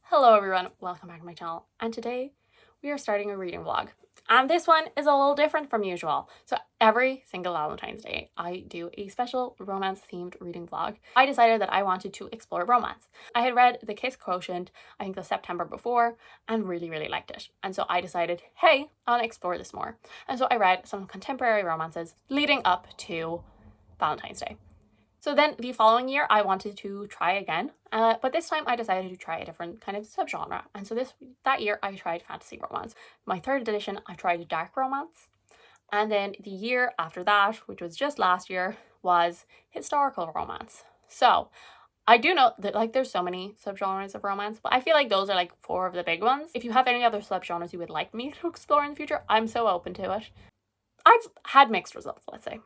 Hello everyone, welcome back to my channel, and today we are starting a reading vlog. And this one is a little different from usual. So every single Valentine's Day, I do a special romance-themed reading vlog. I decided that I wanted to explore romance. I had read The Kiss Quotient, I think the September before, and really liked it. And so I decided, hey, I'll explore this more. And so I read some contemporary romances leading up to Valentine's Day. So then the following year, I wanted to try again, but this time I decided to try a different kind of subgenre. And so that year, I tried fantasy romance. My third edition, I tried dark romance. And then the year after that, which was just last year, was historical romance. So I do know that there's so many subgenres of romance, but I feel like those are like four of the big ones. If you have any other subgenres you would like me to explore in the future, I'm so open to it. I've had mixed results, let's say.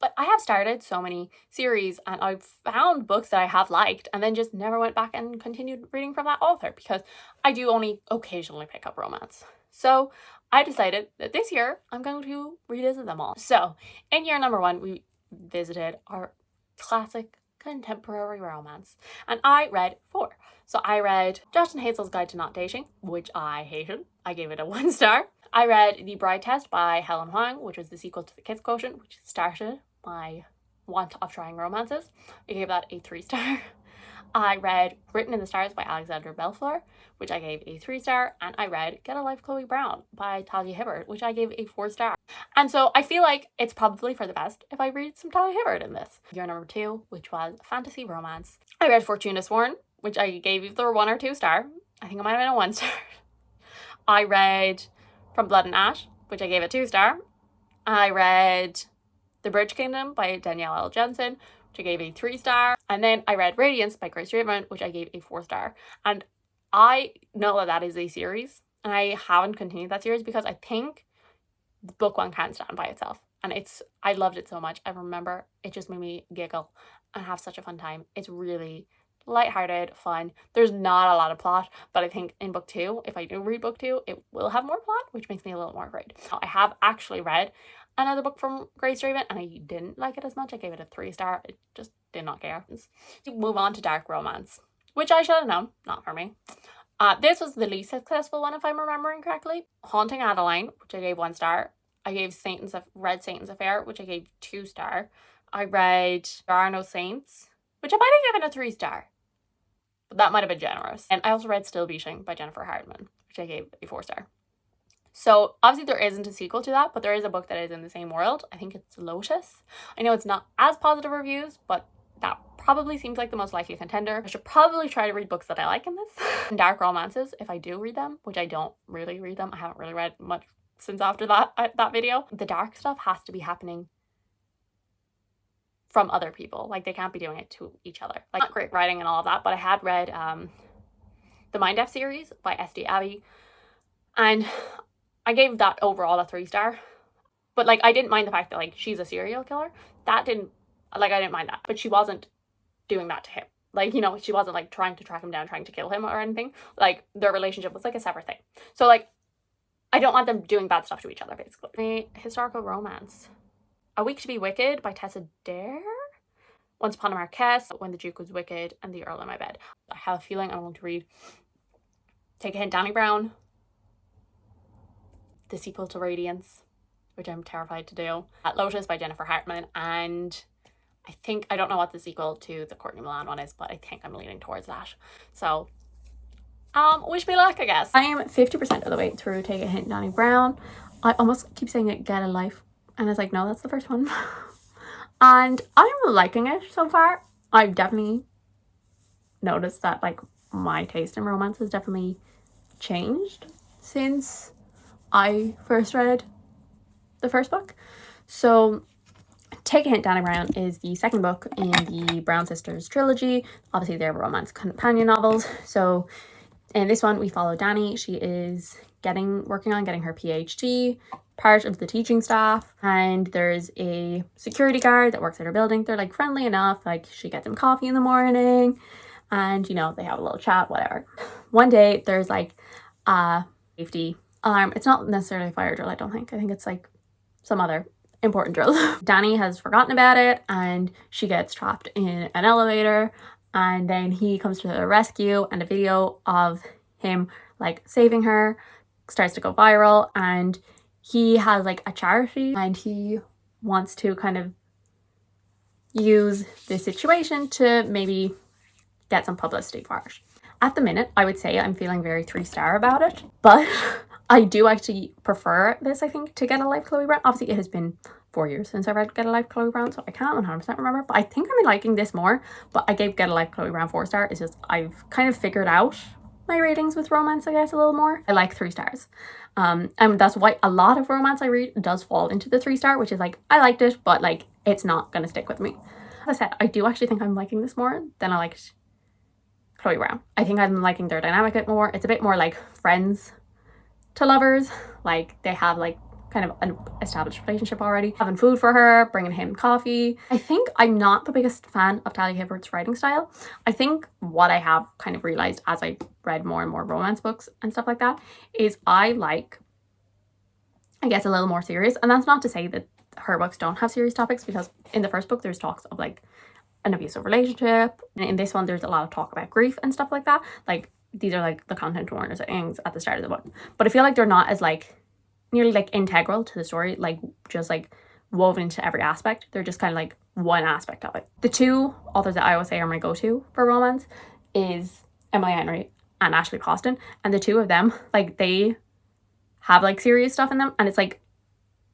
But I have started so many series and I've found books that I have liked and then just never went back and continued reading from that author because I do only occasionally pick up romance. So I decided that this year I'm going to revisit them all. So in year number one, we visited our classic contemporary romance and I read 4. So I read Justin Hazel's Guide to Not Dating, which I hated. I gave it a 1 star. I read The Bride Test by Helen Huang, which was the sequel to The Kiss Quotient, which started my want of trying romances. I gave that a 3 star. I read Written in the Stars by Alexandra Belfleur, which I gave a 3 star. And I read Get a Life Chloe Brown by Talia Hibbert, which I gave a 4 star. And so I feel like it's probably for the best if I read some Talia Hibbert in this. Year number 2, which was fantasy romance. I read Fortuna Sworn, which I gave either 1 or 2 star. I think it might have been a 1 star. I read From Blood and Ash, which I gave a 2 star. I read The Bridge Kingdom by Danielle L. Jensen, which I gave a 3 star. And then I read Radiance by Grace Raymond, which I gave a 4 star. And I know that that is a series, and I haven't continued that series because I think book 1 can't stand by itself. And I loved it so much. I remember it just made me giggle and have such a fun time. It's really lighthearted, fun. There's not a lot of plot, but I think in book 2, if I do read book 2, it will have more plot, which makes me a little more afraid. I have actually read another book from Grace Raymond and I didn't like it as much. I gave it a 3 star. It just did not care. To move on to dark romance, which I should have known, not for me. This was the least successful one, if I'm remembering correctly. Haunting Adeline, which I gave 1 star. I gave read Satan's Affair, which I gave 2 star. I read There Are No Saints, which I might have given a 3 star. But that might have been generous. And I also read Still Beating by Jennifer Hardman, which I gave a 4 star. So obviously there isn't a sequel to that, but there is a book that is in the same world. I think it's Lotus. I know it's not as positive reviews, but that probably seems like the most likely contender. I should probably try to read books that I like in this. And dark romances, if I do read them, which I don't really read them. I haven't really read much since after that video. The dark stuff has to be happening from other people. Like, they can't be doing it to each other. Like, not great writing and all of that, but I had read the Mind F series by S.D. Abbey, and I gave that overall a 3 star. But I didn't mind the fact that she's a serial killer. I didn't mind that, but she wasn't doing that to him. She wasn't trying to track him down, trying to kill him or anything. Their relationship was a separate thing. So I don't want them doing bad stuff to each other, basically. Historical romance. A Week to be Wicked by Tessa Dare. Once Upon a Marquess, When the Duke Was Wicked, and The Earl in My Bed. I have a feeling I'm going to read Take a Hint, Dani Brown, the sequel to Radiance, which I'm terrified to do. Lotus by Jennifer Hartman, and I don't know what the sequel to the Courtney Milan one is, but I think I'm leaning towards that. So wish me luck, I guess. I am 50% of the way through Take a Hint, Dani Brown. I almost keep saying it, Get a Life, and it's no, that's the first one. And I'm liking it so far. I've definitely noticed that my taste in romance has definitely changed since I first read the first book. So Take a Hint, Dani Brown is the second book in the Brown Sisters trilogy. Obviously they're romance companion novels. So in this one we follow Dani. She is working on getting her PhD, part of the teaching staff, and there's a security guard that works at her building. They're friendly enough. She gets him coffee in the morning, and they have a little chat, whatever. One day there's a safety alarm. It's not necessarily a fire drill, I don't think. I think it's some other important drill. Dani has forgotten about it and she gets trapped in an elevator and then he comes to the rescue, and a video of him like saving her starts to go viral, and he has like a charity and he wants to kind of use this situation to maybe get some publicity for it. At the minute, I would say I'm feeling very 3-star about it, but I do actually prefer this, I think, to Get a Life Chloe Brown. Obviously, it has been 4 years since I read Get a Life Chloe Brown, so I can't 100% remember, but I think I'm liking this more. But I gave Get a Life Chloe Brown 4-star. It's just I've kind of figured out my ratings with romance, I guess, a little more. I like 3 stars. And that's why a lot of romance I read does fall into the 3-star, which is like, I liked it, but like, it's not gonna stick with me. As I said, I do actually think I'm liking this more than I liked Chloe Brown. I think I'm liking their dynamic a bit more. It's a bit more like friends to lovers. Like, they have like kind of an established relationship already. Having food for her, bringing him coffee. I think I'm not the biggest fan of Talia Hibbert's writing style. I think what I have kind of realized as I read more and more romance books and stuff like that is I like, I guess, a little more serious. And that's not to say that her books don't have serious topics, because in the first book there's talks of like an abusive relationship, and in this one there's a lot of talk about grief and stuff like that. Like, these are like the content warnings at the start of the book, but I feel like they're not as like nearly like integral to the story, like just like woven into every aspect. They're just kind of like one aspect of it. The two authors that I always say are my go-to for romance is Emily Henry and Ashley Poston, and the two of them, like, they have like serious stuff in them, and it's like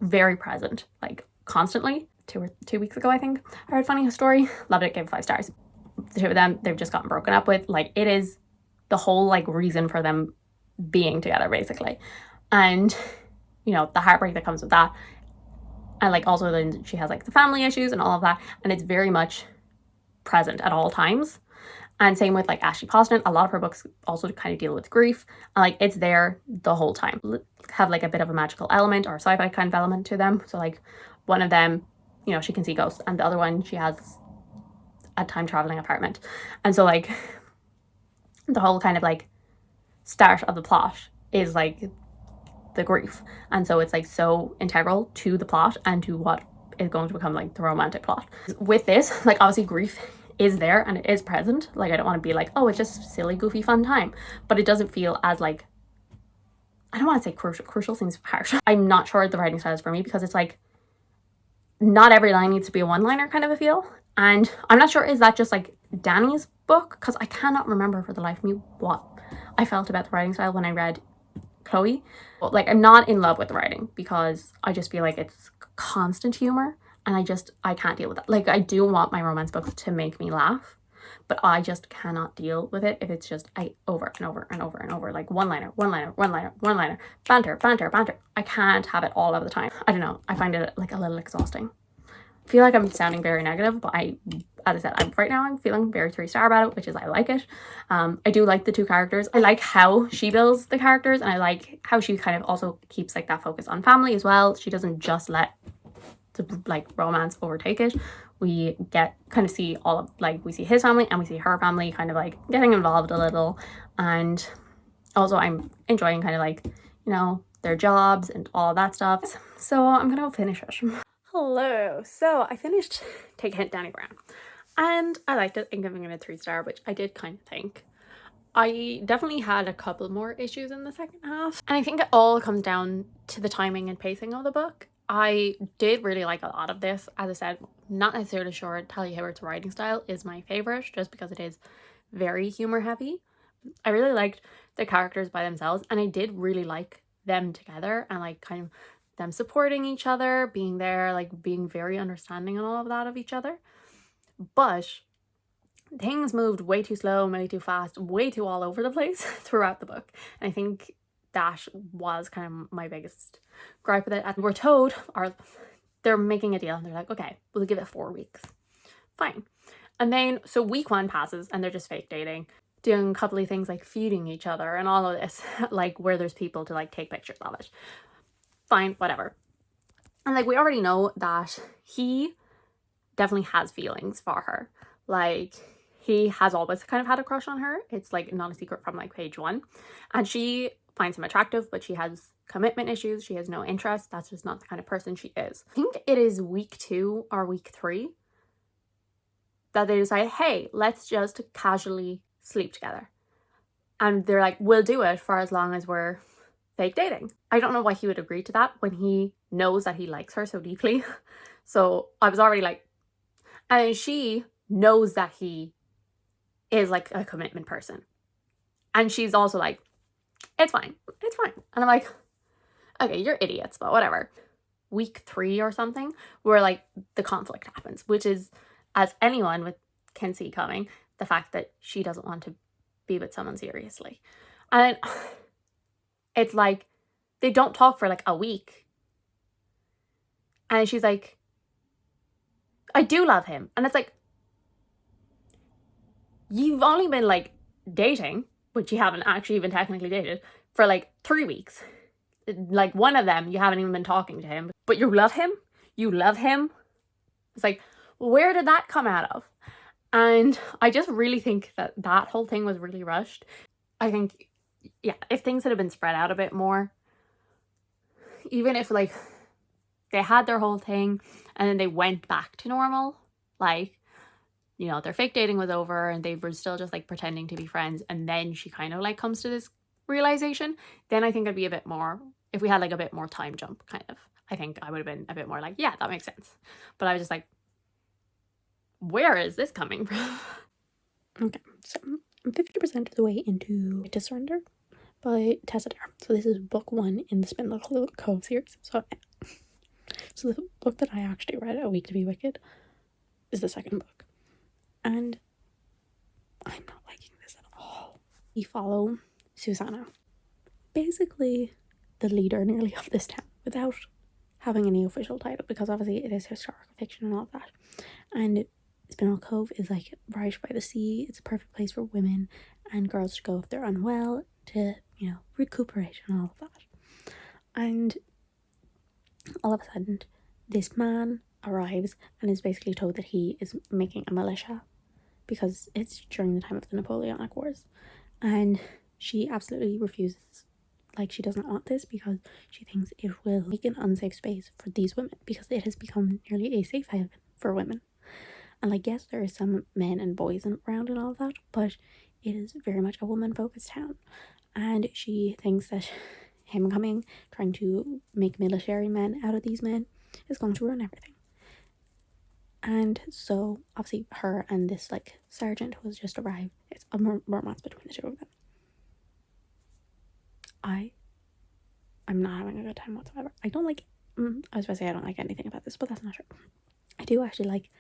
very present, like constantly. 2 weeks ago, I think, I heard Funny Story, loved it, gave it 5 stars. The two of them, they've just gotten broken up with. Like, it is the whole like reason for them being together, basically. And you know, the heartbreak that comes with that, and like also then she has like the family issues and all of that, and it's very much present at all times. And same with like Ashley Poston, a lot of her books also kind of deal with grief, and like it's there the whole time. Have like a bit of a magical element or sci-fi kind of element to them. So like one of them, you know, she can see ghosts, and the other one, she has a time traveling apartment. And so like the whole kind of like start of the plot is like the grief, and so it's like so integral to the plot and to what is going to become like the romantic plot. With this, like, obviously grief is there and it is present. Like, I don't want to be like, oh, it's just silly, goofy, fun time, but it doesn't feel as like, I don't want to say crucial seems harsh. I'm not sure the writing style is for me, because it's like not every line needs to be a one-liner kind of a feel. And I'm not sure, is that just like Dani's book, because I cannot remember for the life of me what I felt about the writing style when I read Chloe. But like, I'm not in love with the writing, because I just feel like it's constant humor, and I can't deal with that. Like, I do want my romance books to make me laugh, but I just cannot deal with it if it's just over and over and over and over, like one-liner, banter. I can't have it all of the time. I don't know, I find it like a little exhausting. I feel like I'm sounding very negative, but as I said, right now I'm feeling very 3-star about it, which is I like it. I do like the two characters. I like how she builds the characters, and I like how she kind of also keeps like that focus on family as well. She doesn't just let the like romance overtake it. We get kind of see all of, like, we see his family and we see her family kind of like getting involved a little, and also I'm enjoying kind of like, you know, their jobs and all that stuff. So I'm gonna go finish it. Hello. So I finished Take a Hint, Dani Brown, and I liked it. I'm giving it a 3-star, which I did kind of think. I definitely had a couple more issues in the second half, and I think it all comes down to the timing and pacing of the book. I did really like a lot of this. As I said, not necessarily sure Talia Hibbert's writing style is my favorite, just because it is very humor heavy. I really liked the characters by themselves, and I did really like them together, and like kind of them supporting each other, being there, like being very understanding and all of that of each other. But things moved way too slow, way too fast, way too all over the place throughout the book. And I think that was kind of my biggest gripe with it. And we're told, or they're making a deal, and they're like, okay, we'll give it 4 weeks. Fine. And then, so week 1 passes, and they're just fake dating, doing coupley things like feeding each other and all of this, like where there's people to like take pictures of it. Fine, whatever. And like, we already know that he definitely has feelings for her. Like, he has always kind of had a crush on her. It's like not a secret from like page 1. And she finds him attractive, but she has commitment issues. She has no interest. That's just not the kind of person she is. I think it is week 2 or week 3 that they decide, hey, let's just casually sleep together. And they're like, we'll do it for as long as we're fake dating. I don't know why he would agree to that when he knows that he likes her so deeply. So I was already like, and she knows that he is like a commitment person. And she's also like, it's fine. It's fine. And I'm like, okay, you're idiots, but whatever. Week 3 or something, where like the conflict happens, which is, as anyone can see coming, the fact that she doesn't want to be with someone seriously. And it's like they don't talk for like a week. And she's like, I do love him. And it's like, you've only been like dating, which you haven't actually even technically dated, for like 3 weeks. Like one of them, you haven't even been talking to him, but you love him? You love him? It's like, where did that come out of? And I just really think that that whole thing was really rushed. I think, yeah, if things had been spread out a bit more, even if like they had their whole thing and then they went back to normal, like, you know, their fake dating was over and they were still just like pretending to be friends, and then she kind of like comes to this realization, then I think it'd be a bit more, if we had like a bit more time jump kind of, I think I would have been a bit more like, yeah, that makes sense. But I was just like, where is this coming from? Okay, so I'm 50% of the way into To Surrender by Tessa Dare. So this is book 1 in the Spindle Cove series. So the book that I actually read, A Week to Be Wicked, is the second book. And I'm not liking this at all. We follow Susanna, basically the leader nearly of this town, without having any official title, because obviously it is historical fiction and all of that. And Spindle Cove is like right by the sea. It's a perfect place for women and girls to go if they're unwell, to, you know, recuperate and all of that. And all of a sudden, this man arrives and is basically told that he is making a militia, because it's during the time of the Napoleonic Wars. And she absolutely refuses. Like, she doesn't want this because she thinks it will make an unsafe space for these women, because it has become nearly a safe haven for women. And like, yes, there is some men and boys around and all of that, but it is very much a woman-focused town. And she thinks that him coming, trying to make military men out of these men, is going to ruin everything. And so, obviously, her and this, like, sergeant who has just arrived, it's a romance between the two of them. I'm not having a good time whatsoever. I don't like, I was about to say I don't like anything about this, but that's not true. I do actually like,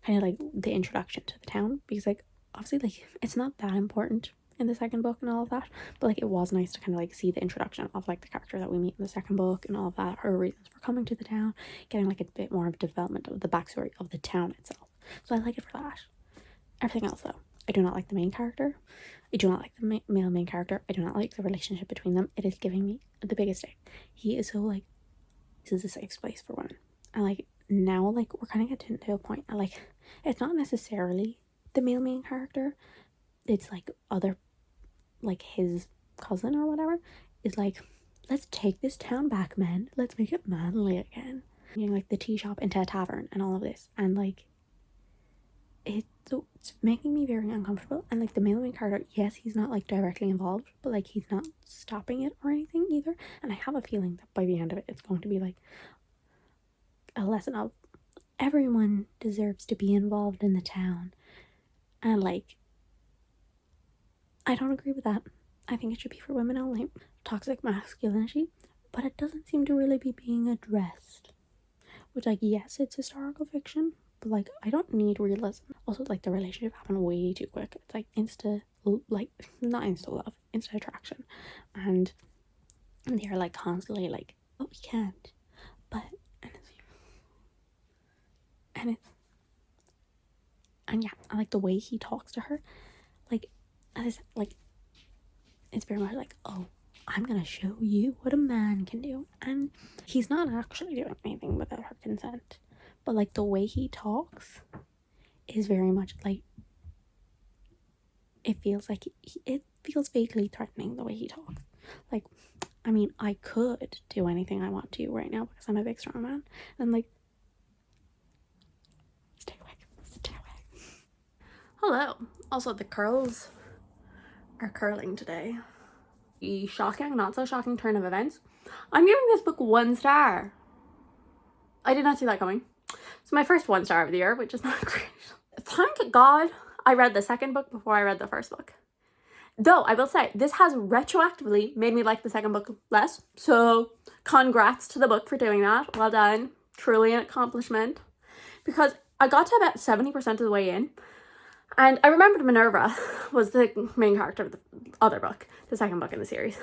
kind of like, the introduction to the town, because, like, obviously, like, it's not that important in the second book and all of that, but like, it was nice to kind of like see the introduction of like the character that we meet in the second book and all of that, her reasons for coming to the town, getting like a bit more of development of the backstory of the town itself. So I like it for that. Everything else though, I do not like the main character. I do not like the male main character. I do not like the relationship between them. It is giving me the biggest thing. He is so like, this is a safe place for women, and like now, like, we're kind of getting to a point, and like, it's not necessarily the male main character, it's like other, like his cousin or whatever, is like, let's take this town back, men, let's make it manly again, you know, like the tea shop into a tavern and all of this, and like, it's making me very uncomfortable. And like, the male main character, yes, he's not like directly involved, but like, he's not stopping it or anything either. And I have a feeling that by the end of it, it's going to be like a lesson of everyone deserves to be involved in the town. And like, I don't agree with that. I think it should be for women only. Toxic masculinity, but it doesn't seem to really be being addressed. Which, like, yes, it's historical fiction, but like, I don't need realism. Also, like, the relationship happened way too quick. It's like not insta love, insta attraction, and they're like constantly like, oh, we can't, but and yeah, I like the way he talks to her, like, as like, it's very much like, oh, I'm gonna show you what a man can do. And he's not actually doing anything without her consent, but like, the way he talks is very much like, it feels like it feels vaguely threatening, the way he talks. Like, I mean, I could do anything I want to right now because I'm a big strong man, and I'm like, stay away. Hello. Also, the curls are curling today. The shocking, not so shocking turn of events. I'm giving this book 1 star. I did not see that coming. It's my first 1 star of the year, which is not great. Thank God I read the second book before I read the first book. Though, I will say, this has retroactively made me like the second book less. So, congrats to the book for doing that. Well done. Truly an accomplishment. Because I got to about 70% of the way in, and I remembered Minerva was the main character of the other book, the second book in the series.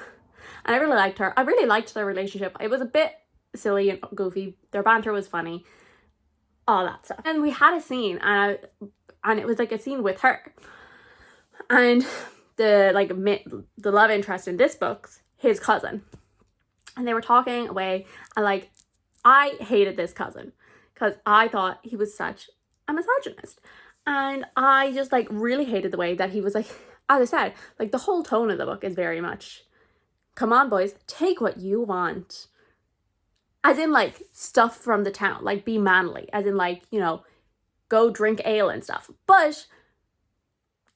And I really liked her. I really liked their relationship. It was a bit silly and goofy. Their banter was funny. All that stuff. And we had a scene, and it was like a scene with her. And the love interest in this book's his cousin. And they were talking away, and like, I hated this cousin because I thought he was such a misogynist. And I just like really hated the way that he was like, as I said, like the whole tone of the book is very much, come on boys, take what you want. As in like stuff from the town, like be manly, as in like, you know, go drink ale and stuff. But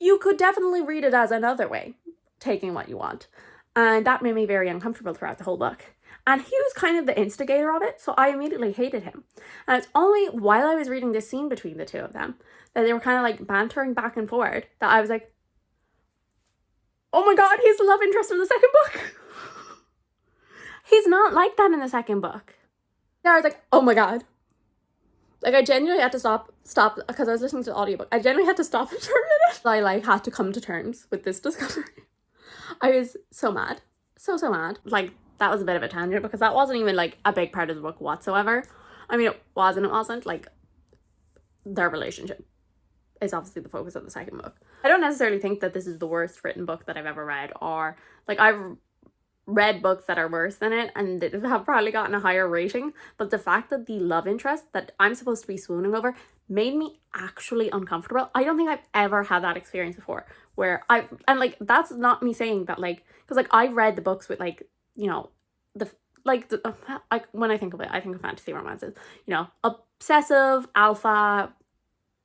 you could definitely read it as another way, taking what you want. And that made me very uncomfortable throughout the whole book. And he was kind of the instigator of it, so I immediately hated him. And it's only while I was reading this scene between the two of them that they were kind of like bantering back and forward that I was like, oh my God, he's the love interest of the second book. He's not like that in the second book. Yeah, I was like, oh my God. Like, I genuinely had to stop, because I was listening to the audiobook. I genuinely had to stop it for a minute. I like had to come to terms with this discovery. I was so mad. So mad. Like, that was a bit of a tangent because that wasn't even like a big part of the book whatsoever. I mean, it was and it wasn't. Like, their relationship is obviously the focus of the second book. I don't necessarily think that this is the worst written book that I've ever read, or like I've read books that are worse than it and that have probably gotten a higher rating, but the fact that the love interest that I'm supposed to be swooning over made me actually uncomfortable. I don't think I've ever had that experience before where and like, that's not me saying that, like, because like I've read the books with like, you know, when I think of it, I think of fantasy romances, you know, obsessive, alpha,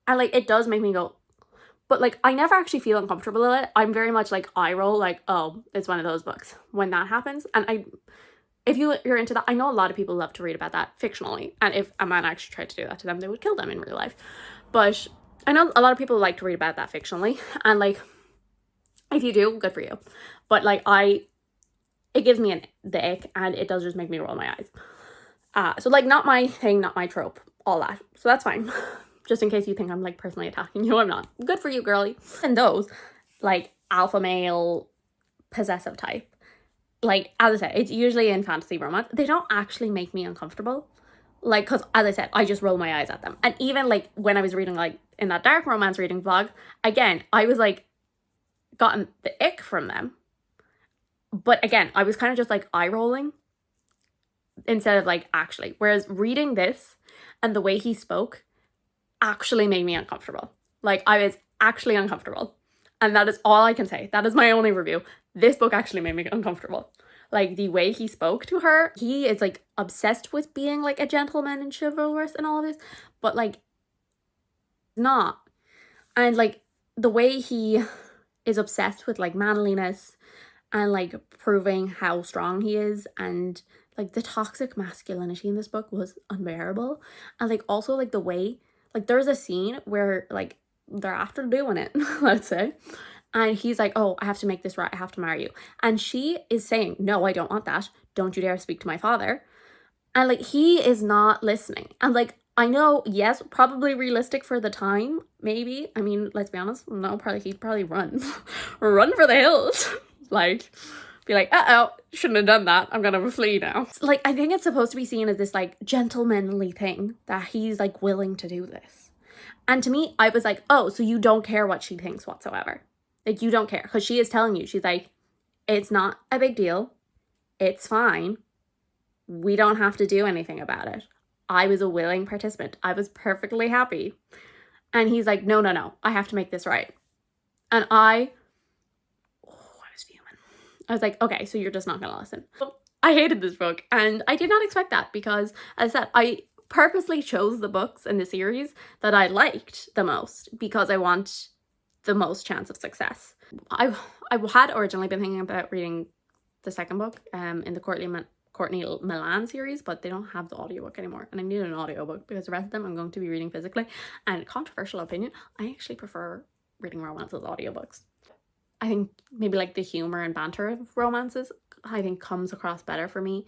and like it does make me go, but like I never actually feel uncomfortable with it. I'm very much like eye roll, like, oh, it's one of those books when that happens. And if you're into that, I know a lot of people love to read about that fictionally, and if a man actually tried to do that to them, they would kill them in real life. But I know a lot of people like to read about that fictionally, and like, if you do, good for you. But like it gives me the ick, and it does just make me roll my eyes. So like, not my thing, not my trope, all that. So that's fine. Just in case you think I'm like personally attacking you, I'm not. Good for you, girly. And those, like, alpha male, possessive type, like, as I said, it's usually in fantasy romance. They don't actually make me uncomfortable. Like, because as I said, I just roll my eyes at them. And even like when I was reading, like in that dark romance reading vlog, again, I was like, gotten the ick from them. But again, I was kind of just like eye rolling instead of like actually. Whereas reading this and the way he spoke actually made me uncomfortable. Like, I was actually uncomfortable. And that is all I can say. That is my only review. This book actually made me uncomfortable. Like, the way he spoke to her, he is like obsessed with being like a gentleman and chivalrous and all of this, but like not. And like the way he is obsessed with like manliness and like proving how strong he is, and like the toxic masculinity in this book was unbearable. And like also like the way, like there's a scene where like they're after doing it, let's say, and he's like, oh, I have to make this right, I have to marry you. And she is saying, no, I don't want that. Don't you dare speak to my father. And like, he is not listening. And like, I know, yes, probably realistic for the time, maybe. I mean, let's be honest, no, he'd probably run. Run for the hills. Like, be like, uh-oh, shouldn't have done that. I'm gonna flee now. Like, I think it's supposed to be seen as this like gentlemanly thing that he's like willing to do this. And to me, I was like, oh, so you don't care what she thinks whatsoever. Like, you don't care. Because she is telling you, she's like, it's not a big deal. It's fine. We don't have to do anything about it. I was a willing participant. I was perfectly happy. And he's like, no, I have to make this right. And I was fuming. I was like, okay, so you're just not gonna listen. I hated this book, and I did not expect that because, as I said, I purposely chose the books in the series that I liked the most because I want the most chance of success. I had originally been thinking about reading the second book in the Courtney Milan series, but they don't have the audiobook anymore, and I need an audiobook because the rest of them I'm going to be reading physically. And controversial opinion, I actually prefer reading romances audiobooks. I think maybe like the humor and banter of romances I think comes across better for me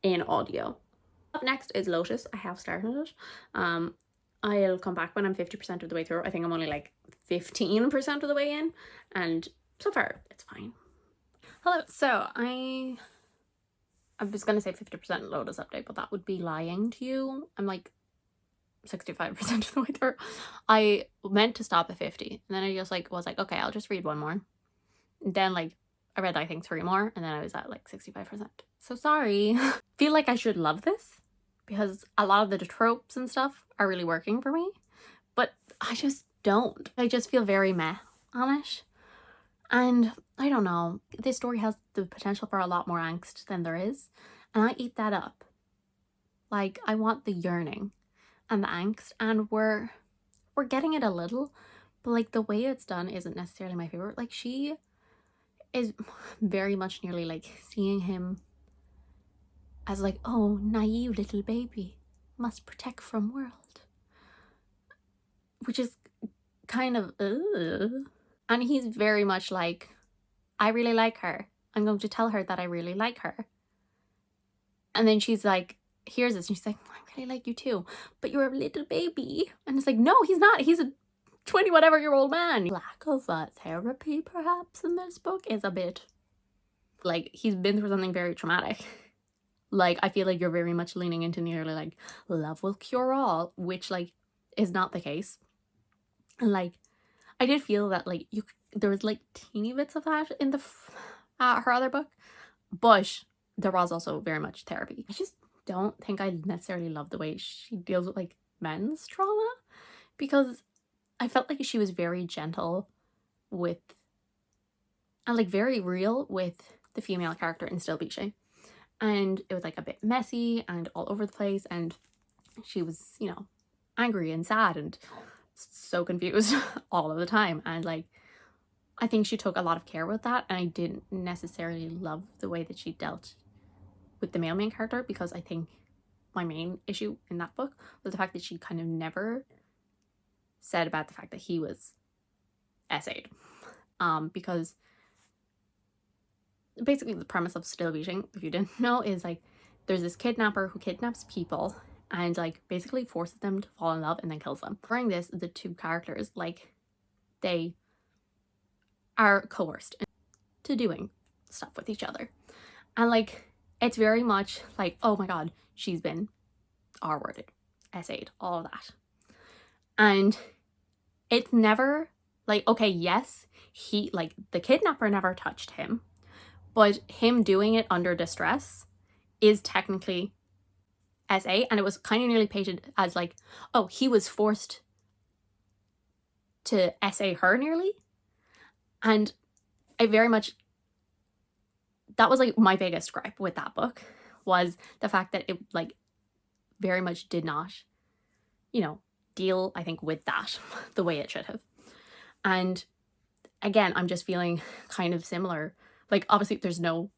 in audio. Up next is Lotus. I have started it. I'll come back when I'm 50% of the way through. I think I'm only like 15% of the way in, and so far it's fine. Hello, so I was gonna say 50% Lotus update, but that would be lying to you. I'm like 65% of the way through. I meant to stop at 50, and then I just like was like, okay, I'll just read one more. And then like I read I think 3 more, and then I was at like 65%. So sorry. Feel like I should love this because a lot of the tropes and stuff are really working for me, but I just don't. I just feel very meh on it. And I don't know, this story has the potential for a lot more angst than there is, and I eat that up. Like, I want the yearning and the angst, and we're getting it a little, but like the way it's done isn't necessarily my favorite. Like, she is very much nearly like seeing him as like, oh, naive little baby, must protect from world, which is kind of and he's very much like, I really like her, I'm going to tell her that I really like her. And then she's like, hears this and she's like, I really like you too, but you're a little baby. And it's like, no, he's not, he's a 20 whatever year old man. Lack of therapy perhaps in this book is a bit like, he's been through something very traumatic. Like, I feel like you're very much leaning into nearly like love will cure all, which like is not the case. And like, I did feel that like there was like teeny bits of that in the her other book, but there was also very much therapy. I just don't think I necessarily love the way she deals with like men's trauma, because I felt like she was very gentle with and like very real with the female character in Still Beaching, and it was like a bit messy and all over the place, and she was, you know, angry and sad and so confused all of the time. And like, I think she took a lot of care with that, and I didn't necessarily love the way that she dealt with the male main character, because I think my main issue in that book was the fact that she kind of never said about the fact that he was SA'd. Because basically the premise of Still Beaching, if you didn't know, is like there's this kidnapper who kidnaps people and like basically forces them to fall in love and then kills them. During this, the two characters, like, they are coerced into doing stuff with each other. And like, it's very much like, oh my god, she's been R-worded, SA'd, all of that. And it's never like, okay, yes, he, like, the kidnapper never touched him, but him doing it under distress is technically SA, and it was kind of nearly painted as like, oh, he was forced to SA her nearly. And I very much, that was like my biggest gripe with that book, was the fact that it like very much did not, you know, deal, I think, with that the way it should have. And again, I'm just feeling kind of similar. Like, obviously there's no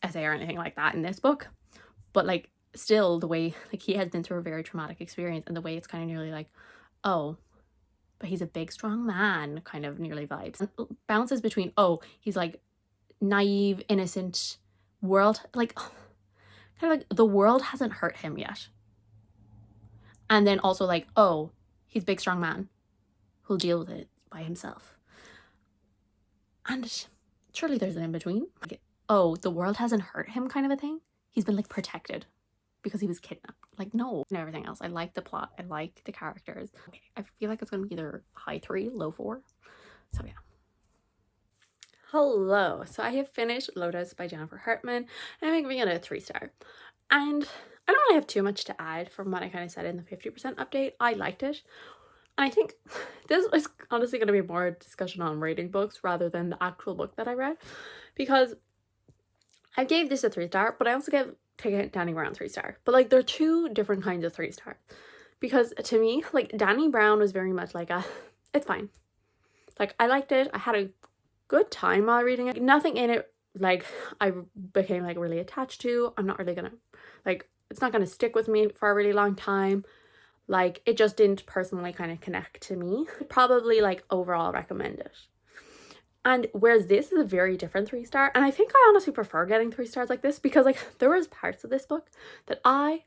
SA or anything like that in this book, but like, still the way, like, he has been through a very traumatic experience, and the way it's kind of nearly like, oh, but he's a big strong man kind of nearly vibes. And bounces between, oh, he's like naive, innocent, world, like, kind of like the world hasn't hurt him yet, and then also like, oh, he's big strong man who'll deal with it by himself. And surely there's an in-between, like, oh, the world hasn't hurt him kind of a thing. He's been like protected because he was kidnapped. Like, no. And everything else, I like the plot, I like the characters. Okay, I feel like it's gonna be either high 3, low 4. So yeah. Hello, so I have finished Lotus by Jennifer Hartman, and I'm giving it a 3-star. And I don't really have too much to add from what I kind of said in the 50% update. I liked it. And I think this is honestly going to be more discussion on rating books rather than the actual book that I read, because I gave this a 3-star, but I also gave Dani Brown 3-star. But like, they're two different kinds of 3-star, because to me, like, Dani Brown was very much like a, it's fine. Like, I liked it. I had a good time while reading it. Nothing in it like I became like really attached to. I'm not really gonna like, it's not gonna stick with me for a really long time. Like, it just didn't personally kind of connect to me. I'd probably like overall recommend it. And whereas this is a very different 3-star, and I think I honestly prefer getting 3 stars like this, because like there was parts of this book that I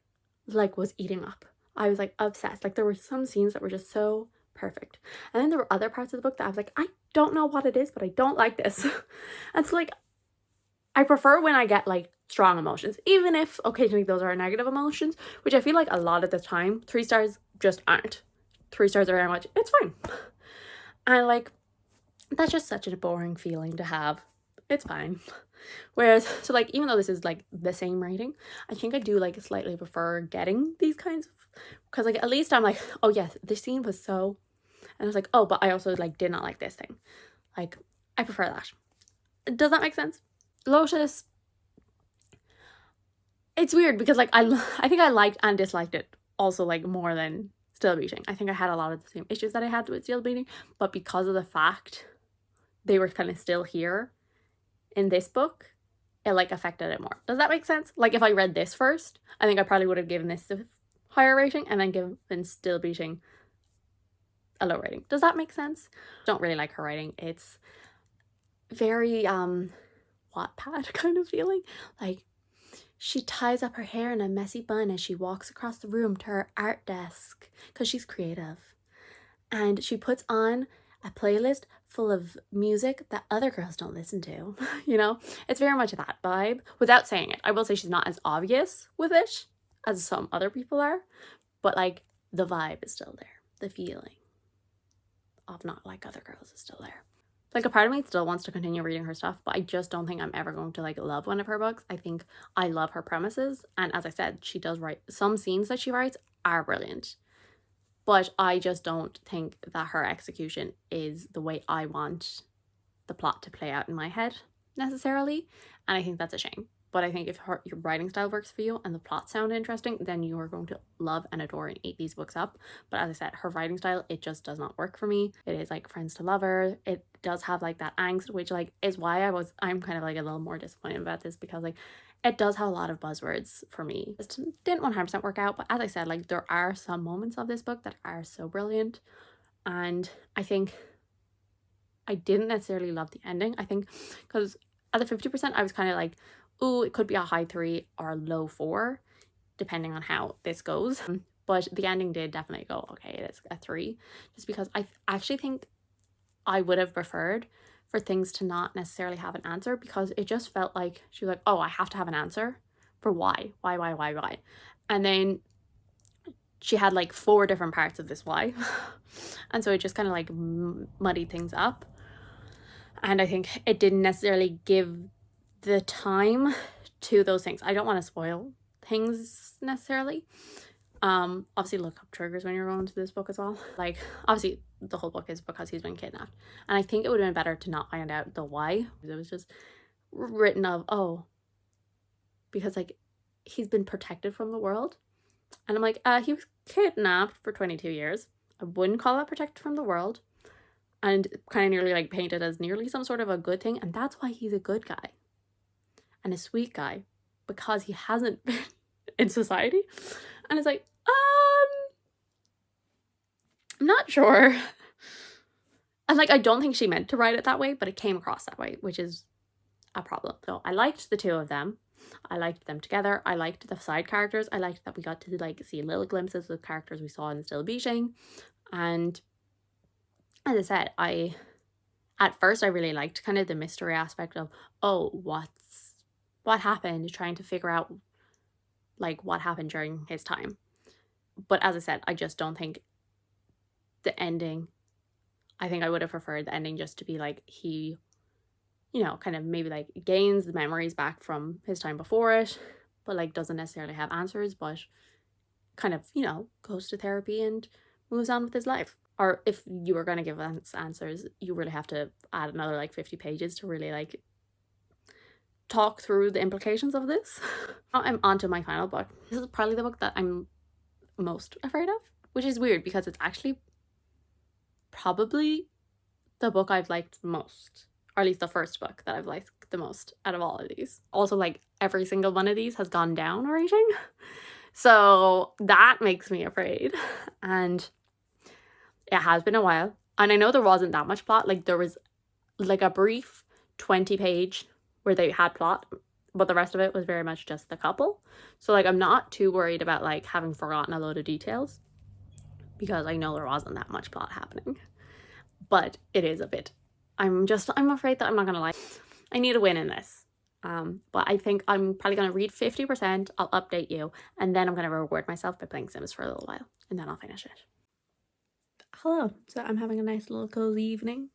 like was eating up. I was like obsessed. Like, there were some scenes that were just so perfect, and then there were other parts of the book that I was like, I don't know what it is, but I don't like this. And so like, I prefer when I get like strong emotions, even if occasionally those are negative emotions, which I feel like a lot of the time 3 stars just aren't. 3 stars are very much, it's fine. And like, that's just such a boring feeling to have. It's fine. Whereas, so like, even though this is like the same rating, I think I do like slightly prefer getting these kinds of, because like at least I'm like, oh yes, this scene was so, and I was like, oh, but I also like did not like this thing. Like, I prefer that. Does that make sense? Lotus, it's weird because like I think I liked and disliked it also like more than Still Beating. I think I had a lot of the same issues that I had with Still Beating, but because of the fact they were kind of still here in this book, it like affected it more. Does that make sense? Like, if I read this first, I think I probably would have given this a higher rating and then given Still Beating a low rating. Does that make sense? Don't really like her writing. It's very Wattpad kind of feeling. Like, she ties up her hair in a messy bun as she walks across the room to her art desk because she's creative, and she puts on a playlist full of music that other girls don't listen to. You know, it's very much that vibe. Without saying it, I will say she's not as obvious with it as some other people are, but like, the vibe is still there. The feeling of not like other girls is still there. Like, a part of me still wants to continue reading her stuff, but I just don't think I'm ever going to like love one of her books. I think I love her premises, and as I said, she does write, some scenes that she writes are brilliant, but I just don't think that her execution is the way I want the plot to play out in my head necessarily, and I think that's a shame. But I think if your writing style works for you and the plot sound interesting, then you are going to love and adore and eat these books up. But as I said, her writing style, it just does not work for me. It is like Friends to Lover. It does have like that angst, which like is why I'm kind of like a little more disappointed about this, because like, it does have a lot of buzzwords for me. Just didn't 100% work out. But as I said, like, there are some moments of this book that are so brilliant. And I think I didn't necessarily love the ending. I think because at the 50%, I was kind of like, ooh, it could be a high 3 or a low 4, depending on how this goes. But the ending did definitely go, okay, it's a 3. Just because I actually think I would have preferred for things to not necessarily have an answer, because it just felt like she was like, oh, I have to have an answer for why. And then she had like 4 different parts of this why. And so it just kind of like muddied things up. And I think it didn't necessarily give the time to those things. I don't want to spoil things necessarily. Obviously look up triggers when you're going to this book as well. Like, obviously the whole book is because he's been kidnapped, and I think it would have been better to not find out the why. It was just written of, oh, because like, he's been protected from the world, and I'm like, he was kidnapped for 22 years. I wouldn't call that protected from the world, and kind of nearly like painted as nearly some sort of a good thing, and that's why he's a good guy and a sweet guy, because he hasn't been in society. And it's like, I'm not sure. And like, I don't think she meant to write it that way, but it came across that way, which is a problem. So I liked the 2 of them. I liked them together. I liked the side characters. I liked that we got to like see little glimpses of characters we saw in Still Beating. And as I said, at first I really liked kind of the mystery aspect of, oh, what happened, trying to figure out like what happened during his time. But as I said, I just don't think the ending, I think I would have preferred the ending just to be like, he, you know, kind of maybe like gains the memories back from his time before it, but like doesn't necessarily have answers, but kind of, you know, goes to therapy and moves on with his life. Or if you were going to give us answers, you really have to add another like 50 pages to really like talk through the implications of this. Now I'm on to my final book. This is probably the book that I'm most afraid of, which is weird because it's actually probably the book I've liked most, or at least the first book that I've liked the most out of all of these. Also, like, every single one of these has gone down a rating. So that makes me afraid. And it has been a while. And I know there wasn't that much plot. Like, there was like a brief 20-page where they had plot, but the rest of it was very much just the couple. So, like, I'm not too worried about, like, having forgotten a load of details, because I know there wasn't that much plot happening. But it is a bit. I'm afraid that I'm not going to lie. I need a win in this. But I think I'm probably going to read 50%, I'll update you, and then I'm going to reward myself by playing Sims for a little while, and then I'll finish it. Hello. So I'm having a nice little cozy evening.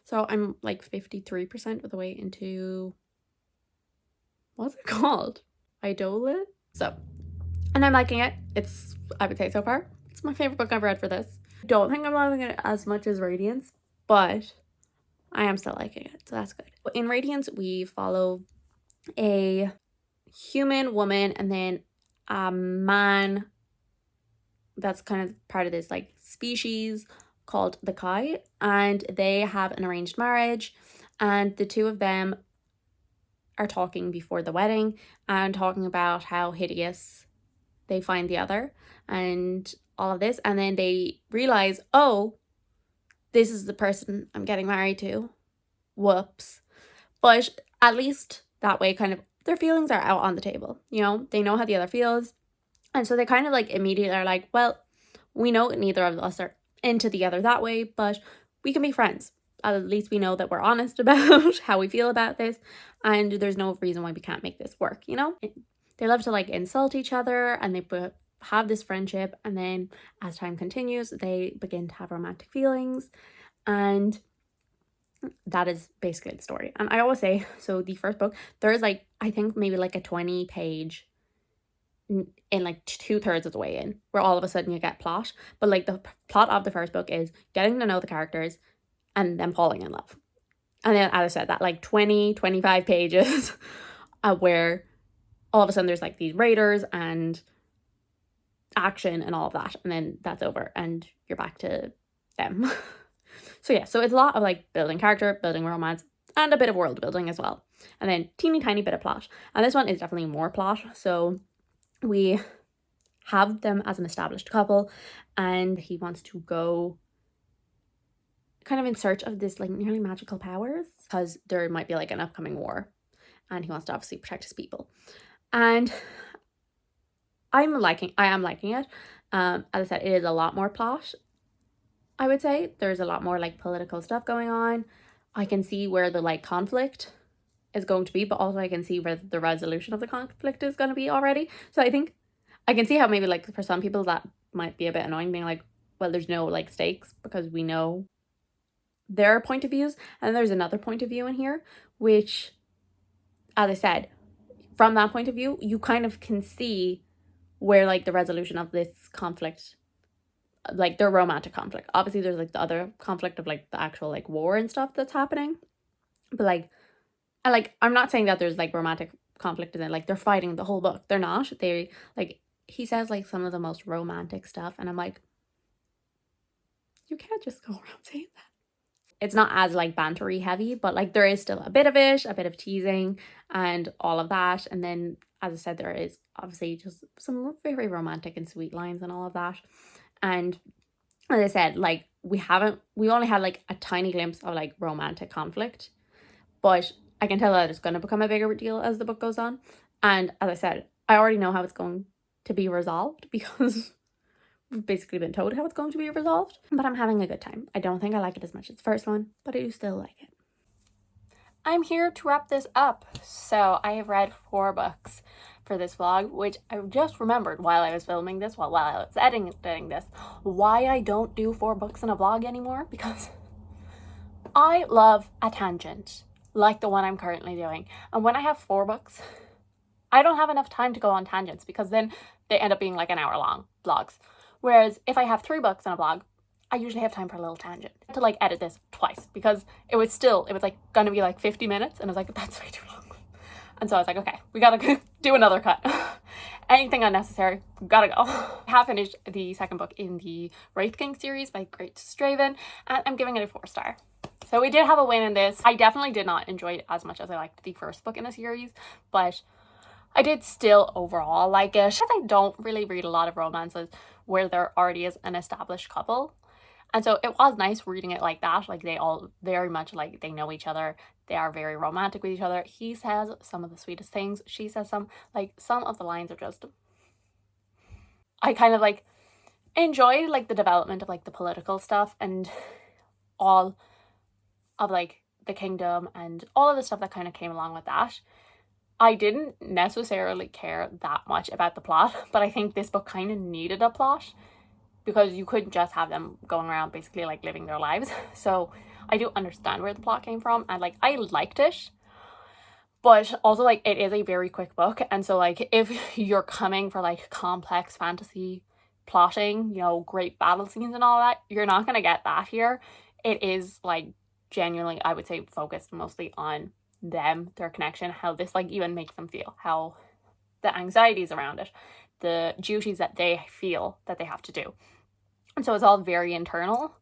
So I'm like 53% of the way into, what's it called? Eidolon? So, and I'm liking it. It's, I would say so far, it's my favorite book I've read for this. I don't think I'm loving it as much as Radiance, but I am still liking it, so that's good. In Radiance, we follow a human woman and then a man that's kind of part of this like species called the Kai, and they have an arranged marriage, and the two of them are talking before the wedding and talking about how hideous they find the other and all of this, and then they realize, oh, this is the person I'm getting married to. Whoops. But at least that way, kind of, their feelings are out on the table, you know? They know how the other feels. And so they kind of like immediately are like, well, we know neither of us are into the other that way, but we can be friends. At least we know that we're honest about how we feel about this, and there's no reason why we can't make this work, you know? They love to like insult each other, and they have this friendship, and then as time continues, they begin to have romantic feelings, and that is basically the story. And I always say, so the first book, there's like, I think maybe like a 20-page in like 2/3 of the way in, where all of a sudden you get plot. But like the plot of the first book is getting to know the characters and then falling in love. And then, as I said, that like 20-25 pages where all of a sudden there's like these raiders and action and all of that, and then that's over and you're back to them. So yeah, so it's a lot of like building character, building romance, and a bit of world building as well, and then teeny tiny bit of plot. And this one is definitely more plot. So we have them as an established couple, and he wants to go kind of in search of this like nearly magical powers, because there might be like an upcoming war, and he wants to obviously protect his people. And I am liking it. As I said, it is a lot more plot. I would say there's a lot more like political stuff going on. I can see where the like conflict is going to be, but also I can see where the resolution of the conflict is going to be already. So I think I can see how maybe like for some people that might be a bit annoying, being like, well, there's no like stakes because we know their point of views, and there's another point of view in here, which, as I said, from that point of view, you kind of can see where like the resolution of this conflict, like their romantic conflict. Obviously there's like the other conflict of like the actual like war and stuff that's happening, but like, and like I'm not saying that there's like romantic conflict and then like they're fighting the whole book. They're not. They like, he says like some of the most romantic stuff, and I'm like, you can't just go around saying that. It's not as like bantery heavy, but like there is still a bit of it, a bit of teasing and all of that. And then, as I said, there is obviously just some very romantic and sweet lines and all of that. And as I said, like we only had like a tiny glimpse of like romantic conflict, but I can tell that it's going to become a bigger deal as the book goes on. And as I said, I already know how it's going to be resolved, because we've basically been told how it's going to be resolved. But I'm having a good time. I don't think I like it as much as the first one, but I do still like it. I'm here to wrap this up. So I have read 4 books for this vlog, which I just remembered while I was filming this, while I was editing this, why I don't do 4 books in a vlog anymore, because I love a tangent like the one I'm currently doing. And when I have 4 books, I don't have enough time to go on tangents, because then they end up being like an hour-long vlogs. Whereas if I have 3 books in a vlog, I usually have time for a little tangent. I had to like edit this twice, because it was like gonna be like 50 minutes, and I was like, that's way too long. And so I was like, okay, we gotta do another cut. Anything unnecessary, gotta go. I have finished the second book in the Wraith King series by Great Straven, and I'm giving it a 4-star. So we did have a win in this. I definitely did not enjoy it as much as I liked the first book in the series, but I did still overall like it. Because I don't really read a lot of romances where there already is an established couple. And so it was nice reading it like that. Like, they all very much, like, they know each other. They are very romantic with each other. He says some of the sweetest things. She says some. Like, some of the lines are just... I kind of, like, enjoy, like, the development of, like, the political stuff and all of, like, the kingdom and all of the stuff that kind of came along with that. I didn't necessarily care that much about the plot, but I think this book kind of needed a plot, because you couldn't just have them going around basically like living their lives. So I do understand where the plot came from, and like I liked it, but also like it is a very quick book, and so like if you're coming for like complex fantasy plotting, you know, great battle scenes and all that, you're not gonna get that here. It is like genuinely, I would say, focused mostly on them, their connection, how this like even makes them feel, how the anxieties around it, the duties that they feel that they have to do. And so it's all very internal,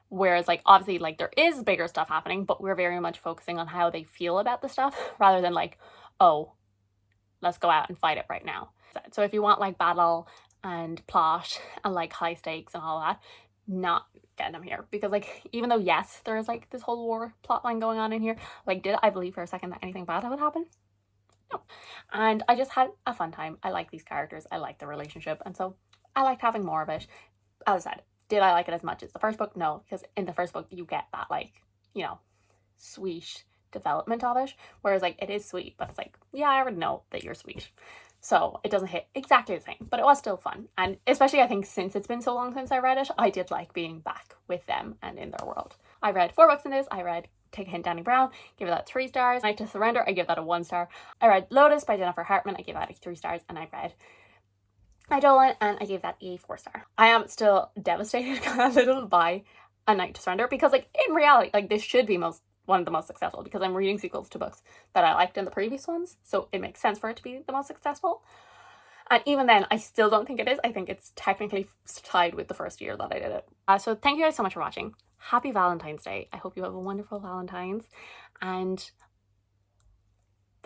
whereas like obviously like there is bigger stuff happening, but we're very much focusing on how they feel about the stuff rather than like, oh, let's go out and fight it right now. So if you want like battle and plot and like high stakes and all that, not getting them here, because like even though yes there's like this whole war plotline going on in here, like did I believe for a second that anything bad would happen? No. And I just had a fun time. I like these characters, I like the relationship, and so I liked having more of it. As I said, did I like it as much as the first book? No, because in the first book you get that like, you know, sweet development of it, whereas like it is sweet, but it's like, yeah, I already know that you're sweet. So it doesn't hit exactly the same, but it was still fun. And especially I think since it's been so long since I read it, I did like being back with them and in their world. I read 4 books in this. I read Take a Hint, Dani Brown, give that 3 stars. Night to Surrender, I give that a 1 star. I read Lotus by Jennifer Hartman, I gave that a 3 stars. And I read Eidolon, and I gave that a 4 star. I am still devastated a little by A Night to Surrender, because like in reality, like this should be one of the most successful, because I'm reading sequels to books that I liked in the previous ones, so it makes sense for it to be the most successful. And even then, I still don't think it is. I think it's technically tied with the first year that I did it. So thank you guys so much for watching. Happy Valentine's Day. I hope you have a wonderful Valentine's. And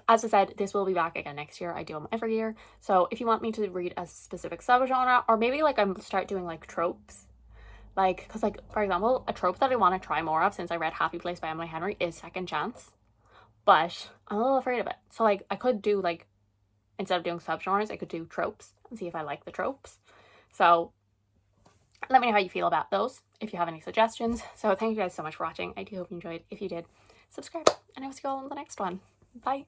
as I said, this will be back again next year. I do them every year. So if you want me to read a specific subgenre, or maybe like I'm start doing like tropes, like, because like for example, a trope that I want to try more of since I read Happy Place by Emily Henry is Second Chance, but I'm a little afraid of it. So like I could do like, instead of doing subgenres, I could do tropes and see if I like the tropes. So let me know how you feel about those, if you have any suggestions. So thank you guys so much for watching. I do hope you enjoyed. If you did, subscribe, and I will see you all in the next one. Bye.